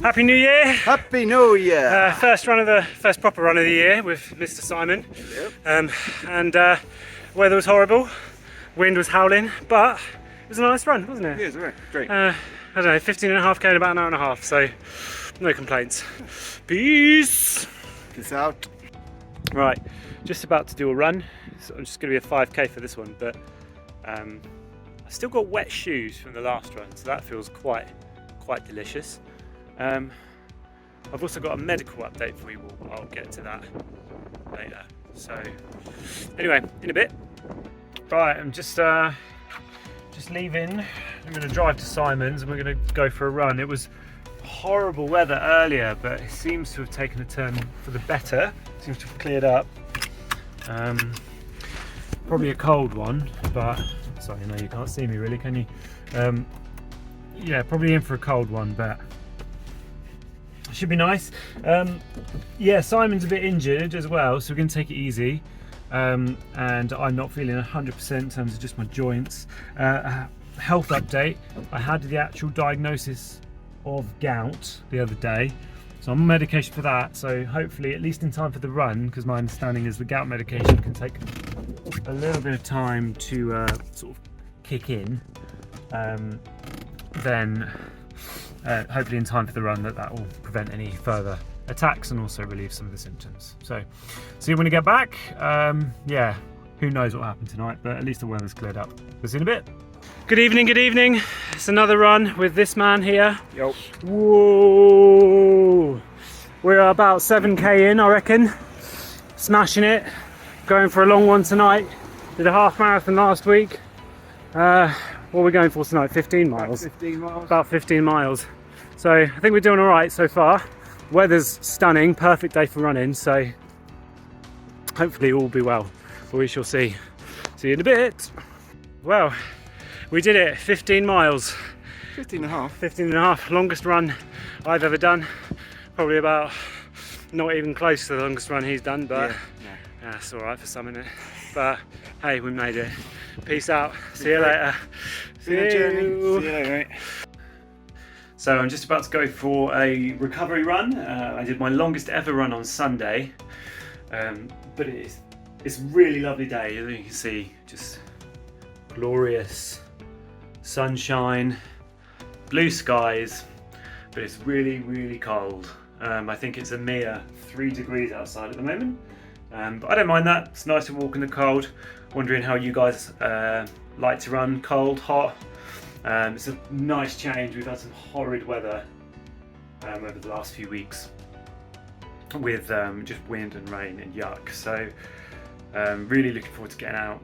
Happy New Year! Happy New Year! First proper run of the year with Mr. Simon. Yep. Weather was horrible, wind was howling, but it was a nice run, wasn't it? Yeah, it's alright. Great. I don't know, 15.5k in about an hour and a half, so no complaints. Peace! Peace out. Right, just about to do a run. So I'm just going to be a 5k for this one, but I've still got wet shoes from the last run, so that feels quite delicious. I've also got a medical update for you. I'll get to that later. So anyway, in a bit. Right, I'm just leaving. I'm going to drive to Simon's and we're going to go for a run. It was horrible weather earlier, but it seems to have taken a turn for the better. It seems to have cleared up. Probably a cold one, but sorry, no, you can't see me really, can you? Yeah, probably in for a cold one, but should be nice. Yeah, Simon's a bit injured as well, so we're going to take it easy. And I'm not feeling 100% in terms of just my joints. Health update, I had the actual diagnosis of gout the other day, so I'm on medication for that, so hopefully at least in time for the run, because my understanding is the gout medication can take a little bit of time to sort of kick in. Then hopefully in time for the run that will prevent any further attacks and also relieve some of the symptoms. So see you when you get back. Yeah, who knows what happened tonight, but at least the weather's cleared up. We'll see you in a bit. Good evening, good evening. It's another run with this man here. Yo. Whoa! We're about 7k in, I reckon. Smashing it. Going for a long one tonight. Did a half marathon last week. What are we going for tonight? 15 miles? 15 miles. About 15 miles. So I think we're doing all right so far. Weather's stunning, perfect day for running, so hopefully all will be well, but we shall see. See you in a bit. Well, we did it, 15 miles. 15 and a half. 15 and a half, longest run I've ever done. Probably about, not even close to the longest run he's done, but yeah, it's all right for some, isn't it? But hey, we made it. Peace out. See you later. See you. See you later, mate. So I'm just about to go for a recovery run. I did my longest ever run on Sunday, but it's a really lovely day. As you can see, just glorious sunshine, blue skies, but it's really cold. I think it's a mere 3 degrees outside at the moment. But I don't mind that. It's nice to walk in the cold. Wondering how you guys like to run, cold, hot. It's a nice change. We've had some horrid weather over the last few weeks with just wind and rain and yuck. So really looking forward to getting out.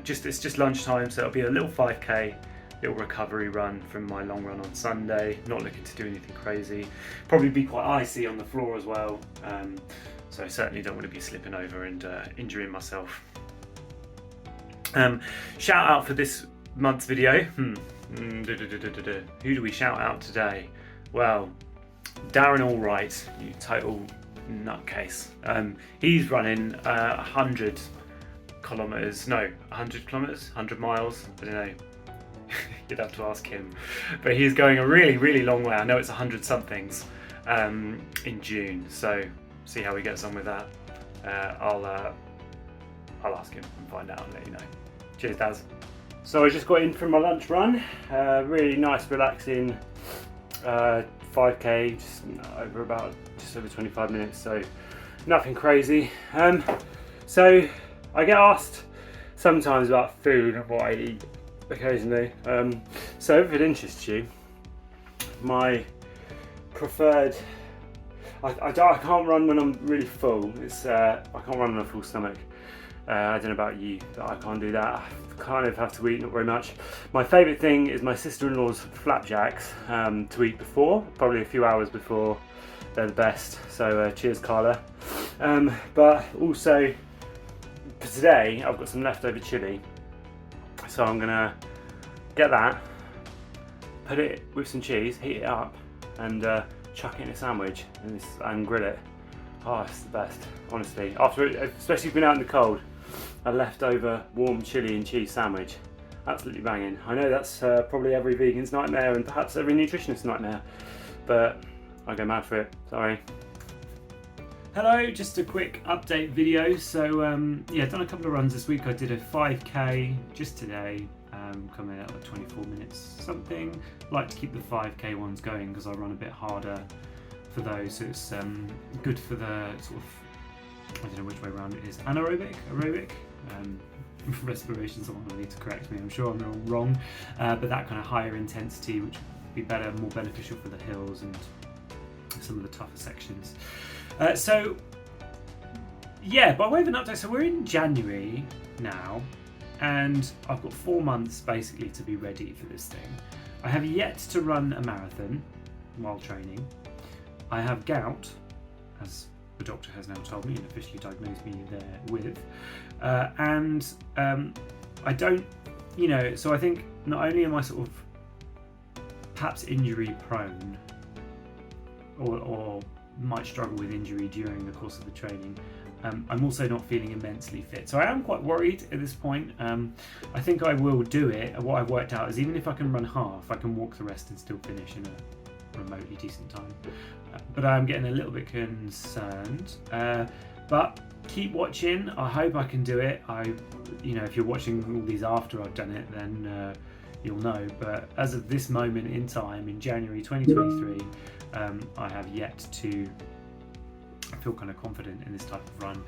It's just lunchtime, so it'll be a little 5k, little recovery run from my long run on Sunday. Not looking to do anything crazy. Probably be quite icy on the floor as well. So I certainly don't want to be slipping over and injuring myself. Shout out for this month's video. Who do we shout out today? Well, Darren Allwright, you total nutcase. He's running 100 kilometers, no, 100 kilometers, 100 miles, I don't know. You'd have to ask him. But he's going a really long way. I know it's 100 somethings in June, so see how he gets on with that. I'll ask him and find out and let you know. Cheers, Daz. So I just got in from my lunch run. Really nice, relaxing 5k, just over 25 minutes. So nothing crazy. So I get asked sometimes about food and what I eat occasionally. So if it interests you, my preferred. I can't run when I'm really full. I can't run on a full stomach. I don't know about you, but I can't do that. I kind of have to eat not very much. My favourite thing is my sister-in-law's flapjacks to eat before, probably a few hours before. They're the best. So cheers, Carla. But also for today, I've got some leftover chilli, so I'm gonna get that, put it with some cheese, heat it up, and chuck it in a sandwich and grill it. Oh, it's the best, honestly. Especially if you've been out in the cold, a leftover warm chilli and cheese sandwich. Absolutely banging. I know that's probably every vegan's nightmare and perhaps every nutritionist's nightmare, but I go mad for it. Sorry. Hello, just a quick update video. So yeah, done a couple of runs this week. I did a 5k just today, coming out like 24 minutes something. Like to keep the 5k ones going because I run a bit harder for those. So it's good for the sort of, I don't know which way around it is, aerobic. Respiration, someone will need to correct me, I'm sure I'm wrong, but that kind of higher intensity, which would be better, more beneficial for the hills and some of the tougher sections. So yeah, by way of an update, so we're in January now, and I've got 4 months basically to be ready for this thing. I have yet to run a marathon while training. I have gout, as the doctor has now told me and officially diagnosed me there with, and I don't, so I think not only am I sort of perhaps injury prone or might struggle with injury during the course of the training, I'm also not feeling immensely fit. So I am quite worried at this point. I think I will do it. What I've worked out is even if I can run half, I can walk the rest and still finish in a remotely decent time. But I'm getting a little bit concerned. But keep watching. I hope I can do it. If you're watching all these after I've done it, then you'll know. But as of this moment in time, in January 2023, I have yet to feel kind of confident in this type of run.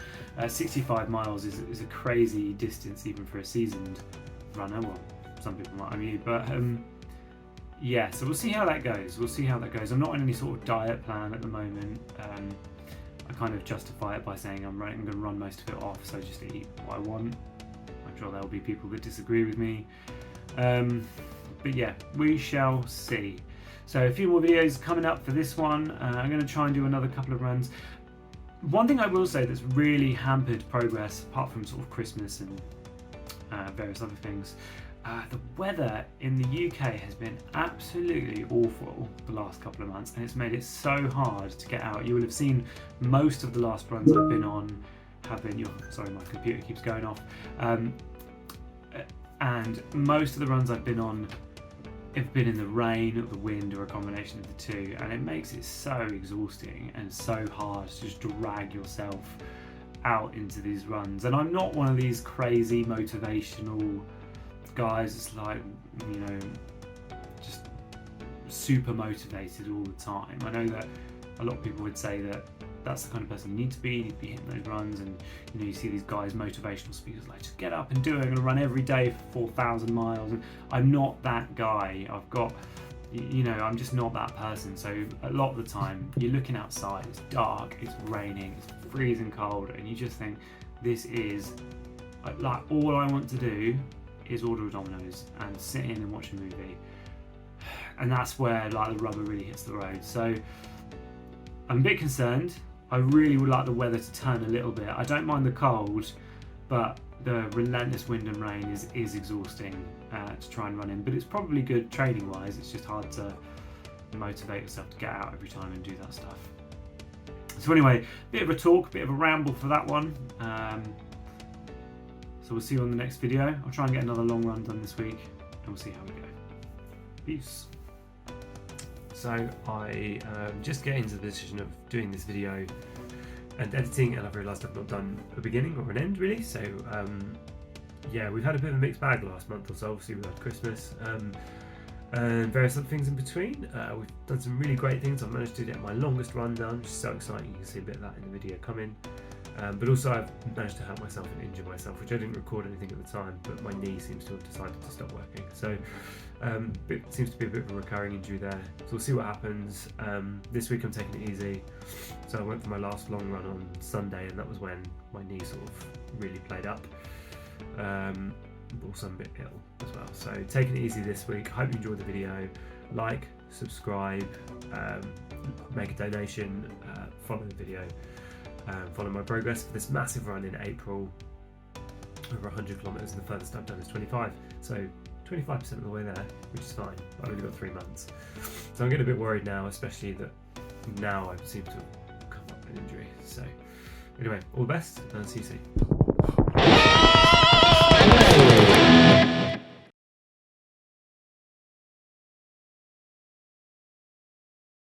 65 miles is a crazy distance even for a seasoned runner. Well, some people might argue, but yeah, so we'll see how that goes. I'm not on any sort of diet plan at the moment. I kind of justify it by saying I'm going to run most of it off, so just eat what I want. I'm sure there'll be people that disagree with me. But yeah, we shall see. So a few more videos coming up for this one. I'm going to try and do another couple of runs. One thing I will say that's really hampered progress, apart from sort of Christmas and various other things, the weather in the UK has been absolutely awful the last couple of months, and it's made it so hard to get out. You will have seen most of the last runs I've been on have been, sorry, my computer keeps going off, and most of the runs I've been on have been in the rain or the wind or a combination of the two, and it makes it so exhausting and so hard to just drag yourself out into these runs. And I'm not one of these crazy motivational guys that's like, just super motivated all the time. I know that a lot of people would say that that's the kind of person you need to be hitting those runs, and you see these guys, motivational speakers, like, just get up and do it, I'm going to run every day for 4,000 miles, and I'm not that guy. I've got, I'm just not that person. So a lot of the time you're looking outside, it's dark, it's raining, it's freezing cold, and you just think, this is like, all I want to do is order a Domino's and sit in and watch a movie, and that's where like the rubber really hits the road. So I'm a bit concerned. I really would like the weather to turn a little bit. I don't mind the cold, but the relentless wind and rain is exhausting to try and run in. But it's probably good training wise. It's just hard to motivate yourself to get out every time and do that stuff. So anyway, bit of a talk, bit of a ramble for that one. So we'll see you on the next video. I'll try and get another long run done this week, and we'll see how we go. Peace. So I just getting into the decision of doing this video and editing, and I've realised I've not done a beginning or an end really. So yeah, we've had a bit of a mixed bag the last month or so. Obviously we had Christmas and various other things in between. We've done some really great things. I've managed to get my longest run done, which is so exciting. You can see a bit of that in the video coming. But also I've managed to hurt myself and injure myself, which I didn't record anything at the time, but my knee seems to have decided to stop working. So it seems to be a bit of a recurring injury there. So we'll see what happens. This week I'm taking it easy. So I went for my last long run on Sunday, and that was when my knee sort of really played up. Also I'm a bit ill as well. So taking it easy this week. Hope you enjoyed the video. Like, subscribe, make a donation, follow the video. Follow my progress for this massive run in April, over 100 kilometers, and the furthest I've done is 25, so 25% of the way there, which is fine. I've only got 3 months, so I'm getting a bit worried now, especially that now I seem to have come up with an injury. So anyway, all the best, and see you soon.